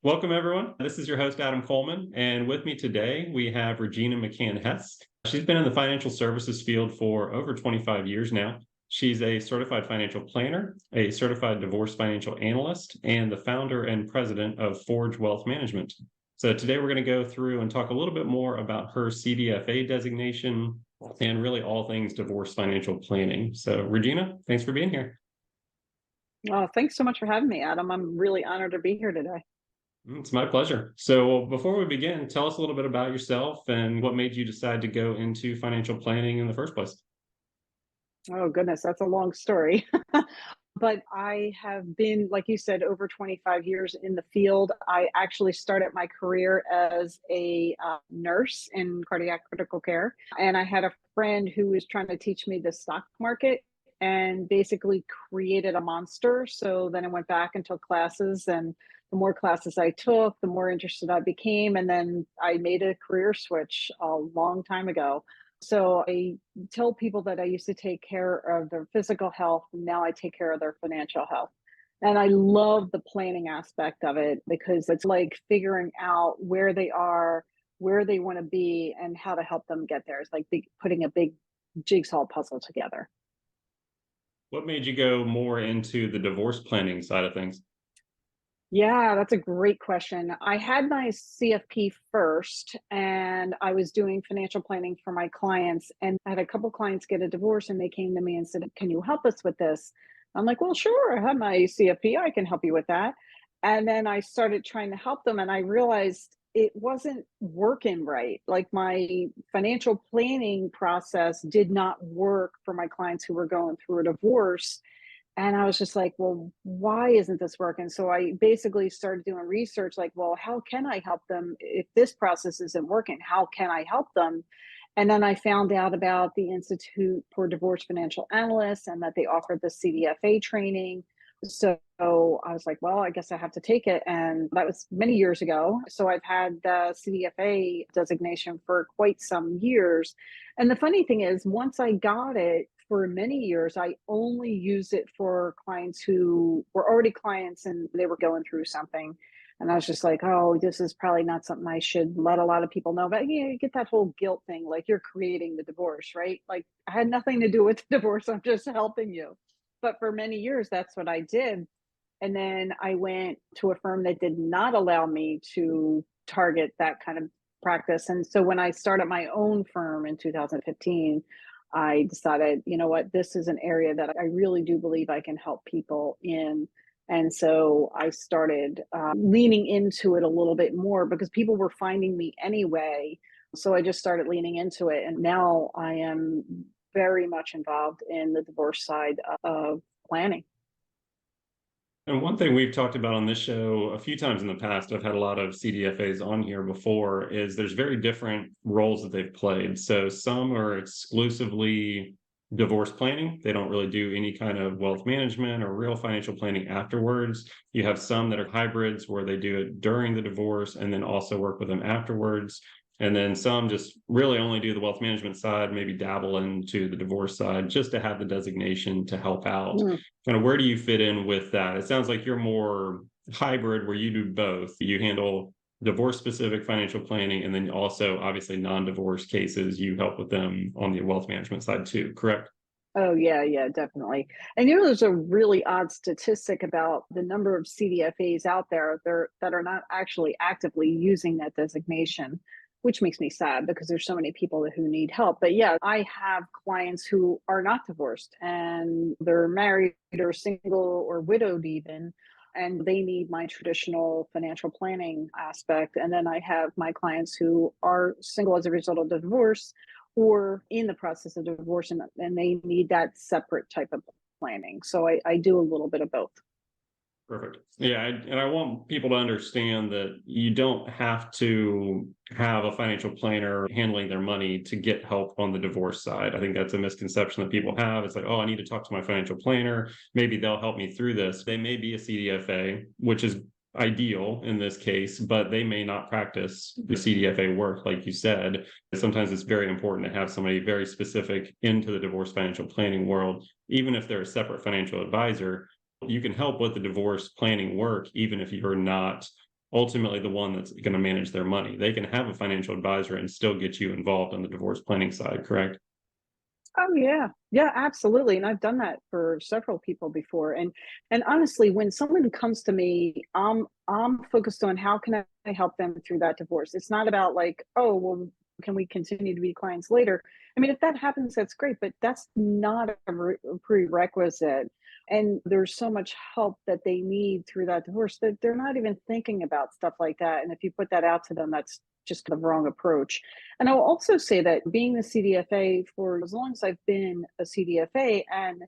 Welcome, everyone. This is your host, Adam Coleman. And with me today, we have Regina McCann Hess. She's been in the financial services field for over 25 years now. She's a certified financial planner, a certified divorce financial analyst, and the founder and president of Forge Wealth Management. So today we're going to go through and talk a little bit more about her CDFA designation and really all things divorce financial planning. So Regina, thanks for being here. Oh, thanks so much for having me, Adam. I'm really honored to be here today. It's my pleasure. So before we begin, tell us a little bit about yourself and what made you decide to go into financial planning in the first place. Oh, goodness, that's a long story. But I have been, like you said, over 25 years in the field. I actually started my career as a nurse in cardiac critical care. And I had a friend who was trying to teach me the stock market and basically created a monster. So then I went back and took classes. And the more classes I took, the more interested I became. And then I made a career switch a long time ago. So I tell people that I used to take care of their physical health, and now I take care of their financial health. And I love the planning aspect of it because it's like figuring out where they are, where they want to be, and how to help them get there. It's like putting a big jigsaw puzzle together. What made you go more into the divorce planning side of things? Yeah, that's a great question. I had my CFP first, and I was doing financial planning for my clients. And I had a couple clients get a divorce, and they came to me and said, "Can you help us with this?" I'm like, "Well, sure. I have my CFP. I can help you with that." And then I started trying to help them, and I realized it wasn't working right. Like my financial planning process did not work for my clients who were going through a divorce, and I was just like, well, why isn't this working? So I basically started doing research like, well, how can I help them? If this process isn't working, how can I help them? And then I found out about the Institute for Divorce Financial Analysts and that they offered the CDFA training. So I was like, well, I guess I have to take it. And that was many years ago. So I've had the CDFA designation for quite some years. And the funny thing is, once I got it, for many years, I only used it for clients who were already clients and they were going through something. And I was just like, oh, this is probably not something I should let a lot of people know. But you get that whole guilt thing, like you're creating the divorce, right? Like I had nothing to do with the divorce. I'm just helping you. But for many years, that's what I did. And then I went to a firm that did not allow me to target that kind of practice. And so when I started my own firm in 2015, I decided, you know what, this is an area that I really do believe I can help people in. And so I started leaning into it a little bit more because people were finding me anyway. So I just started leaning into it. And now I am very much involved in the divorce side of planning. And one thing we've talked about on this show a few times in the past, I've had a lot of CDFAs on here before, is there's very different roles that they've played. So some are exclusively divorce planning. They don't really do any kind of wealth management or real financial planning afterwards. You have some that are hybrids where they do it during the divorce and then also work with them afterwards. And then some just really only do the wealth management side, maybe dabble into the divorce side just to have the designation to help out. Mm. Kind of where do you fit in with that? It sounds like you're more hybrid where you do both. You handle divorce specific financial planning and then also obviously non-divorce cases, you help with them on the wealth management side too, correct? Oh, yeah, yeah, definitely. And there's a really odd statistic about the number of CDFAs out there that are not actually actively using that designation, which makes me sad because there's so many people who need help. But yeah, I have clients who are not divorced and they're married or single or widowed even, and they need my traditional financial planning aspect. And then I have my clients who are single as a result of the divorce or in the process of divorce, and they need that separate type of planning. So I do a little bit of both. Perfect. Yeah, and I want people to understand that you don't have to have a financial planner handling their money to get help on the divorce side. I think that's a misconception that people have. It's like, oh, I need to talk to my financial planner. Maybe they'll help me through this. They may be a CDFA, which is ideal in this case, but they may not practice the CDFA work, like you said. Sometimes it's very important to have somebody very specific into the divorce financial planning world, even if they're a separate financial advisor. You can help with the divorce planning work, even if you're not ultimately the one that's going to manage their money. They can have a financial advisor and still get you involved on the divorce planning side, correct? Oh yeah. Yeah, absolutely. And I've done that for several people before. And honestly, when someone comes to me, I'm focused on how can I help them through that divorce. It's not about like, oh, well, can we continue to be clients later? I mean, if that happens, that's great, but that's not a prerequisite. And there's so much help that they need through that divorce that they're not even thinking about stuff like that. And if you put that out to them, that's just the wrong approach. And I'll also say that being the CDFA for as long as I've been a CDFA and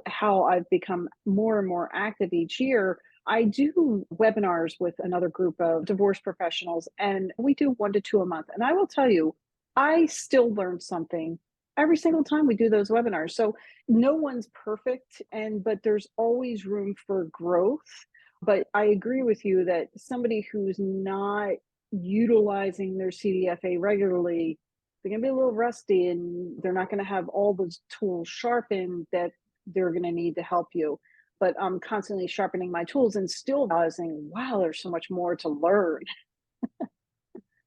how I've become more and more active each year, I do webinars with another group of divorce professionals and we do 1 to 2 a month. And I will tell you, I still learn something every single time we do those webinars. So no one's perfect but there's always room for growth. But I agree with you that somebody who's not utilizing their CDFA regularly, they're going to be a little rusty and they're not going to have all those tools sharpened that they're going to need to help you. But I'm constantly sharpening my tools and still realizing, wow, there's so much more to learn.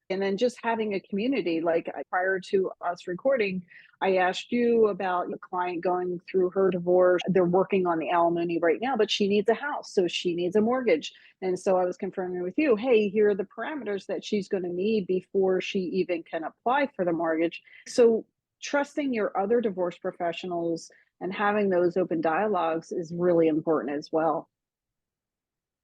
And then just having a community, like prior to us recording, I asked you about a client going through her divorce. They're working on the alimony right now, but she needs a house. So she needs a mortgage. And so I was confirming with you, hey, here are the parameters that she's going to need before she even can apply for the mortgage. So trusting your other divorce professionals and having those open dialogues is really important as well.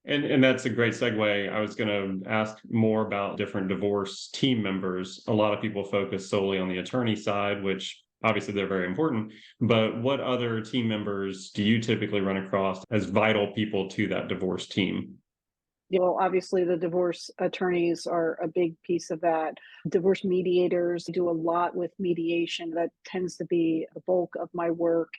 And that's a great segue. I was going to ask more about different divorce team members. A lot of people focus solely on the attorney side, which obviously they're very important. But what other team members do you typically run across as vital people to that divorce team? Well, obviously, the divorce attorneys are a big piece of that. Divorce mediators do a lot with mediation. That tends to be the bulk of my work.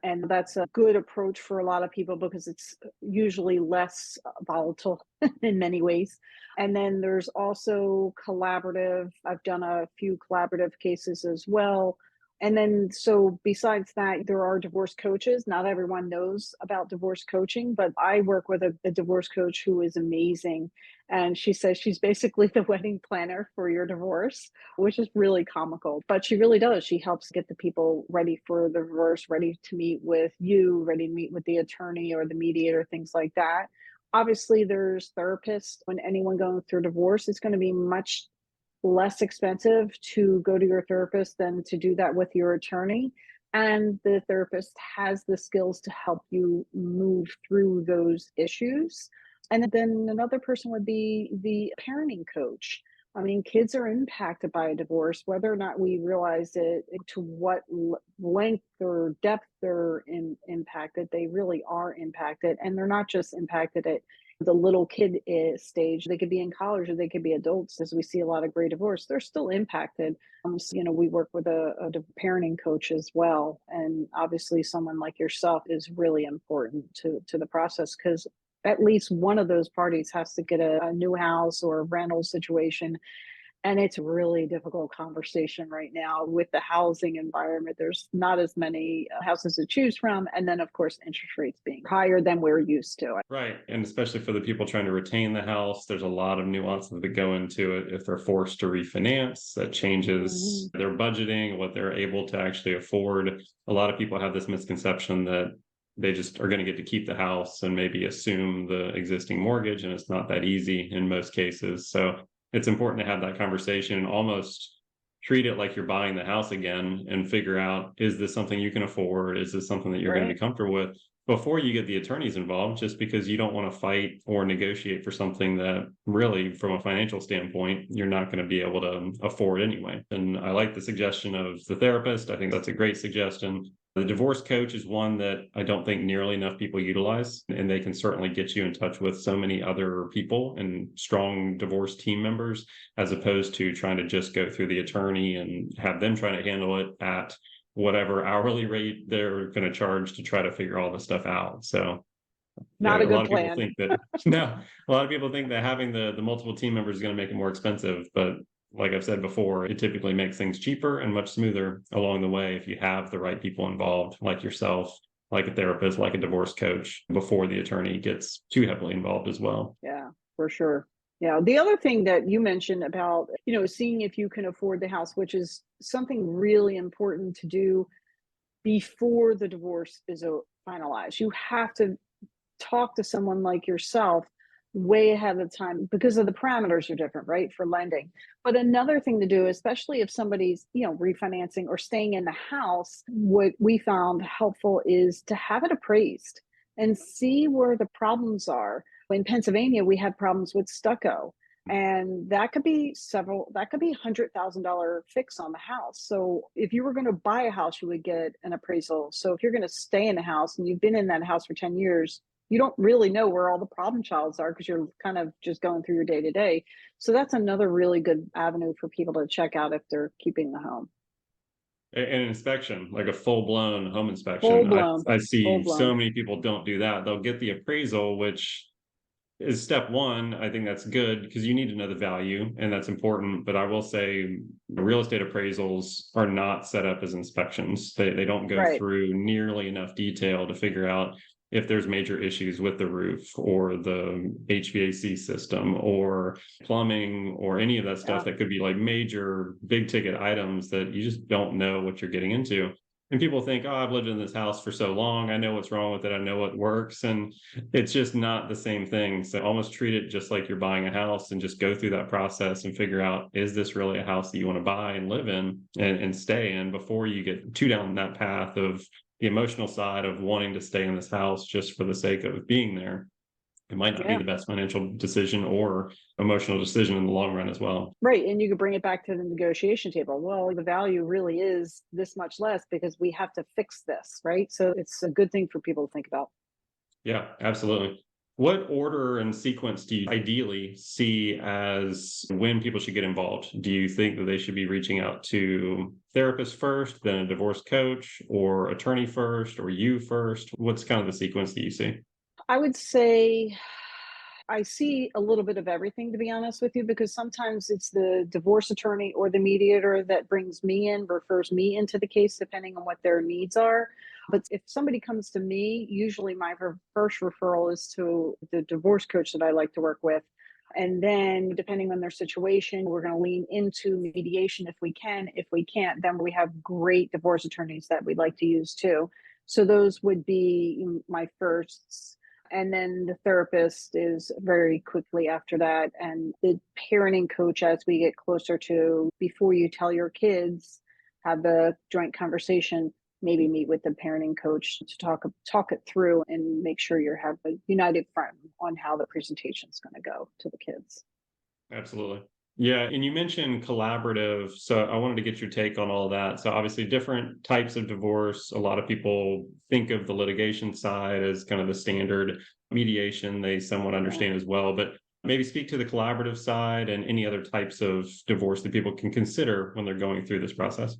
And that's a good approach for a lot of people because it's usually less volatile in many ways. And then there's also collaborative. I've done a few collaborative cases as well. And then, so besides that, there are divorce coaches. Not everyone knows about divorce coaching, but I work with a divorce coach who is amazing. And she says she's basically the wedding planner for your divorce, which is really comical. But she really does. She helps get the people ready for the divorce, ready to meet with you, ready to meet with the attorney or the mediator, things like that. Obviously, there's therapists. When anyone going through divorce, it's going to be much less expensive to go to your therapist than to do that with your attorney. And the therapist has the skills to help you move through those issues. And then another person would be the parenting coach. I mean, kids are impacted by a divorce, whether or not we realize it, to what length or depth they're impacted. They really are impacted. And they're not just impacted at the little kid stage. They could be in college or they could be adults. As we see a lot of gray divorce, they're still impacted. So, we work with a parenting coach as well. And obviously someone like yourself is really important to the process because at least one of those parties has to get a new house or a rental situation. And it's a really difficult conversation right now with the housing environment. There's not as many houses to choose from. And then, of course, interest rates being higher than we're used to. Right. And especially for the people trying to retain the house, there's a lot of nuances that go into it. If they're forced to refinance, that changes Mhm. their budgeting, what they're able to actually afford. A lot of people have this misconception that they just are going to get to keep the house and maybe assume the existing mortgage, and it's not that easy in most cases. So it's important to have that conversation and almost treat it like you're buying the house again and figure out, is this something you can afford? Is this something that you're going to Right. be comfortable with before you get the attorneys involved, just because you don't want to fight or negotiate for something that really, from a financial standpoint, you're not going to be able to afford anyway. And I like the suggestion of the therapist. I think that's a great suggestion. The divorce coach is one that I don't think nearly enough people utilize, and they can certainly get you in touch with so many other people and strong divorce team members, as opposed to trying to just go through the attorney and have them trying to handle it at whatever hourly rate they're going to charge to try to figure all this stuff out. So yeah, Not a a lot good of people plan. think that no, a lot of people think that having the multiple team members is going to make it more expensive, but like I've said before, it typically makes things cheaper and much smoother along the way if you have the right people involved, like yourself, like a therapist, like a divorce coach, before the attorney gets too heavily involved as well. Yeah, for sure. Yeah. The other thing that you mentioned about, seeing if you can afford the house, which is something really important to do before the divorce is finalized. You have to talk to someone like yourself way ahead of time because of the parameters are different, right? For lending. But another thing to do, especially if somebody's, refinancing or staying in the house, what we found helpful is to have it appraised and see where the problems are. In Pennsylvania, we had problems with stucco. And that could be $100,000 fix on the house. So if you were going to buy a house, you would get an appraisal. So if you're going to stay in the house and you've been in that house for 10 years, you don't really know where all the problem childs are because you're kind of just going through your day to day. So that's another really good avenue for people to check out if they're keeping the home. An inspection, like a full-blown home Full inspection. blown, I full see so blown. many people don't do that. They'll get the appraisal, which is step one. I think that's good because you need to know the value, and that's important. But I will say real estate appraisals are not set up as inspections. They don't go Right. through nearly enough detail to figure out if there's major issues with the roof or the HVAC system or plumbing or any of that stuff Yeah. that could be like major big ticket items that you just don't know what you're getting into. And people think, oh, I've lived in this house for so long. I know what's wrong with it. I know what works. And it's just not the same thing. So almost treat it just like you're buying a house and just go through that process and figure out, is this really a house that you want to buy and live in and stay in before you get too down that path of the emotional side of wanting to stay in this house just for the sake of being there. It might not be Yeah. the best financial decision or emotional decision in the long run as well. Right. And you could bring it back to the negotiation table. Well, the value really is this much less because we have to fix this. Right. So it's a good thing for people to think about. Yeah, absolutely. What order and sequence do you ideally see as when people should get involved? Do you think that they should be reaching out to therapists first, then a divorce coach, or attorney first, or you first? What's kind of the sequence that you see? I would say I see a little bit of everything, to be honest with you, because sometimes it's the divorce attorney or the mediator that brings me in, refers me into the case, depending on what their needs are. But if somebody comes to me, usually my first referral is to the divorce coach that I like to work with. And then, depending on their situation, we're going to lean into mediation if we can. If we can't, then we have great divorce attorneys that we like to use too. So, those would be my firsts, and then the therapist is very quickly after that, and the parenting coach as we get closer to before you tell your kids, have the joint conversation, maybe meet with the parenting coach to talk it through and make sure you have a united front on how the presentation is going to go to the kids. Absolutely. Yeah, and you mentioned collaborative, so I wanted to get your take on all that. So obviously different types of divorce. A lot of people think of the litigation side as kind of the standard mediation they somewhat Yeah. understand as well, but maybe speak to the collaborative side and any other types of divorce that people can consider when they're going through this process.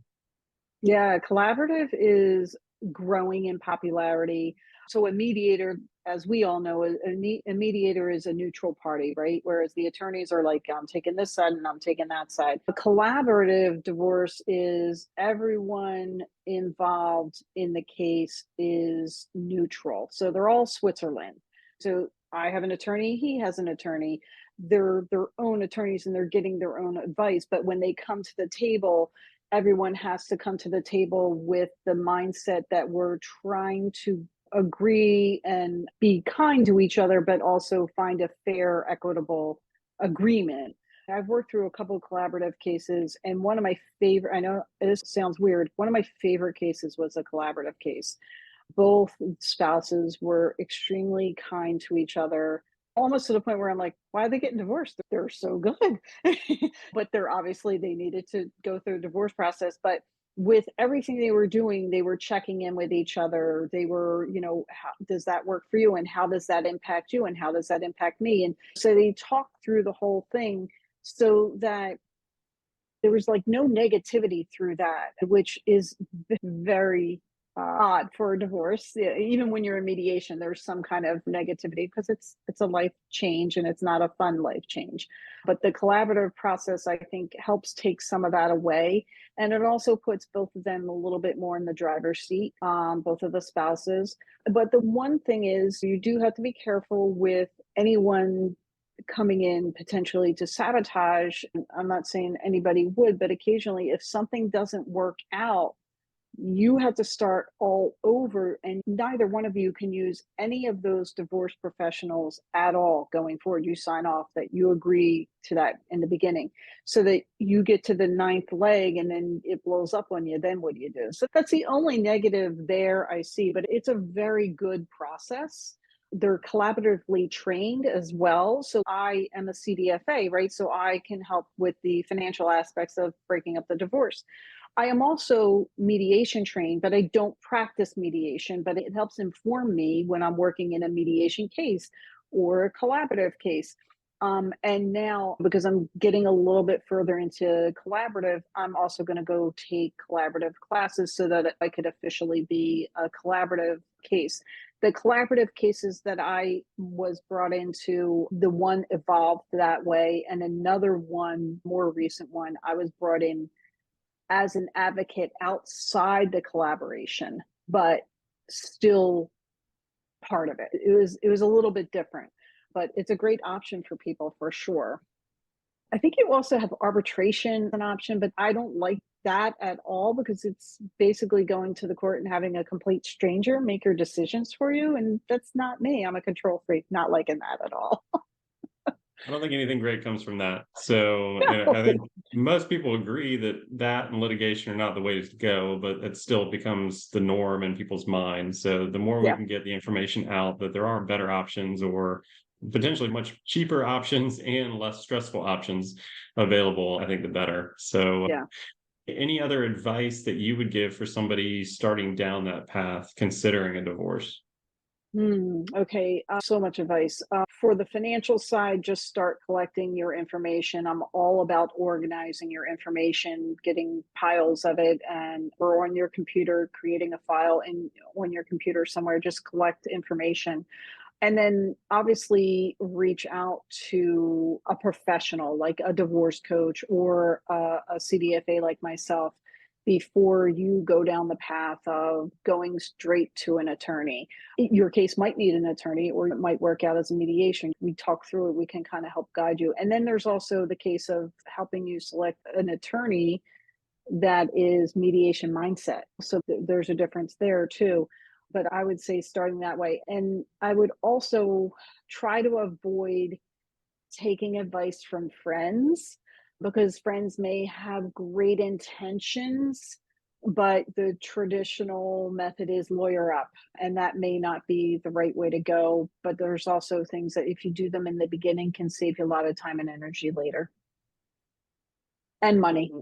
Yeah, collaborative is growing in popularity. So a mediator, as we all know, a mediator is a neutral party, right? Whereas the attorneys are like, I'm taking this side and I'm taking that side. A collaborative divorce is everyone involved in the case is neutral. So they're all Switzerland. So I have an attorney, he has an attorney. They're their own attorneys and they're getting their own advice. But when they come to the table, everyone has to come to the table with the mindset that we're trying to agree and be kind to each other, but also find a fair, equitable agreement. I've worked through a couple of collaborative cases, and one of my favorite, I know this sounds weird, one of my favorite cases was a collaborative case. Both spouses were extremely kind to each other, almost to the point where I'm like, why are they getting divorced? They're so good. But they're obviously they needed to go through a divorce process. But with everything they were doing, they were checking in with each other. They were, how does that work for you? And how does that impact you? And how does that impact me? And so they talked through the whole thing so that there was like no negativity through that, which is very odd for a divorce. Yeah, even when you're in mediation, there's some kind of negativity because it's a life change and it's not a fun life change. But the collaborative process, I think, helps take some of that away, and it also puts both of them a little bit more in the driver's seat, both of the spouses. But the one thing is, you do have to be careful with anyone coming in potentially to sabotage. I'm not saying anybody would, but occasionally if something doesn't work out, you have to start all over, and neither one of you can use any of those divorce professionals at all going forward. You sign off that you agree to that in the beginning, so that you get to the ninth leg and then it blows up on you. Then what do you do? So that's the only negative there I see, but it's a very good process. They're collaboratively trained as well. So I am a CDFA, right? So I can help with the financial aspects of breaking up the divorce. I am also mediation trained, but I don't practice mediation, but it helps inform me when I'm working in a mediation case or a collaborative case. And now, because I'm getting a little bit further into collaborative, I'm also going to go take collaborative classes so that I could officially be a collaborative case. The collaborative cases that I was brought into, the one evolved that way, and another one, more recent one, I was brought in as an advocate outside the collaboration, but still part of it. It was a little bit different, but it's a great option for people for sure. I think you also have arbitration an option, but I don't like that at all because it's basically going to the court and having a complete stranger make your decisions for you. And that's not me. I'm a control freak, not liking that at all. I don't think anything great comes from that. So, and I think most people agree that that and litigation are not the ways to go, but it still becomes the norm in people's minds. So, the more we Yeah. can get the information out that there are better options or potentially much cheaper options and less stressful options available, I think the better. So, Yeah. any other advice that you would give for somebody starting down that path, considering a divorce? Okay, so much advice. For the financial side, just start collecting your information. I'm all about organizing your information, getting piles of it, and or on your computer, creating a file in on your computer somewhere. Just collect information, and then obviously reach out to a professional like a divorce coach or a CDFA like myself before you go down the path of going straight to an attorney. Your case might need an attorney or it might work out as a mediation. We talk through it, we can kind of help guide you. And then there's also the case of helping you select an attorney that is mediation mindset. So there's a difference there too. But I would say starting that way. And I would also try to avoid taking advice from friends because friends may have great intentions, but the traditional method is lawyer up, and that may not be the right way to go. But there's also things that if you do them in the beginning can save you a lot of time and energy later and money.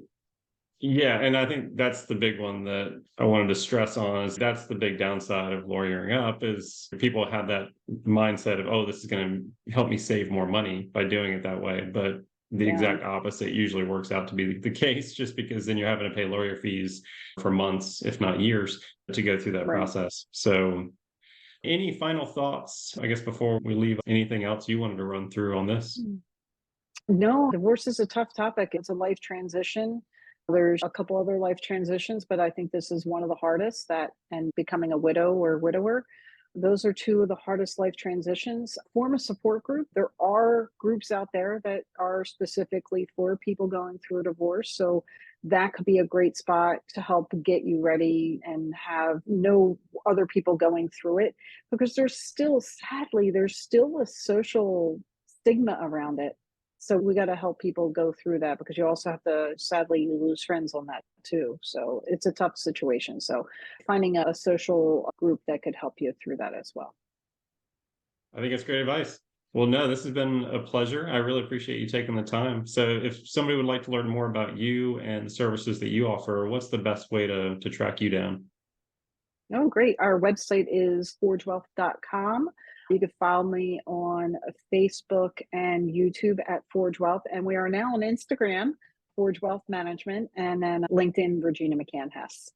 Yeah, and I think that's the big one that I wanted to stress on is that's the big downside of lawyering up is people have that mindset of, oh, this is going to help me save more money by doing it that way. But the Yeah, exact opposite usually works out to be the case, just because then you're having to pay lawyer fees for months, if not years, to go through that right. process. So, any final thoughts, I guess, before we leave, anything else you wanted to run through on this? No, divorce is a tough topic. It's a life transition. There's a couple other life transitions, but I think this is one of the hardest that and becoming a widow or widower. Those are two of the hardest life transitions. Form a support group. There are groups out there that are specifically for people going through a divorce. So that could be a great spot to help get you ready and have no other people going through it because there's still, sadly, there's still a social stigma around it. So we got to help people go through that because you also have to sadly lose friends on that too. So it's a tough situation. So finding a social group that could help you through that as well. I think it's great advice. Well, no, this has been a pleasure. I really appreciate you taking the time. So, if somebody would like to learn more about you and the services that you offer, what's the best way to track you down? Oh, great. Our website is forgewealth.com. You can follow me on Facebook and YouTube at Forge Wealth. And we are now on Instagram, Forge Wealth Management, and then LinkedIn, Regina McCann Hess.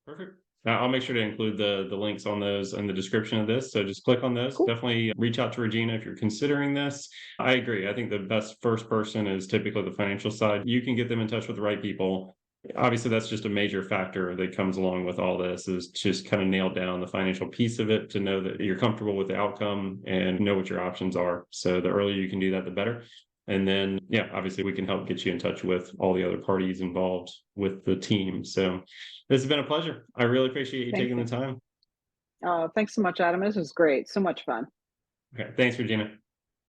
Perfect. I'll make sure to include the links on those in the description of this. So just click on those. Cool. Definitely reach out to Regina if you're considering this. I agree. I think the best first person is typically the financial side. You can get them in touch with the right people. Obviously, that's just a major factor that comes along with all this, is just kind of nail down the financial piece of it to know that you're comfortable with the outcome and know what your options are. So the earlier you can do that, the better. And then, yeah, obviously we can help get you in touch with all the other parties involved with the team. So this has been a pleasure. I really appreciate you Thank taking the you. time. Thanks so much, Adam. This was great. So much fun. Okay. Thanks, Regina.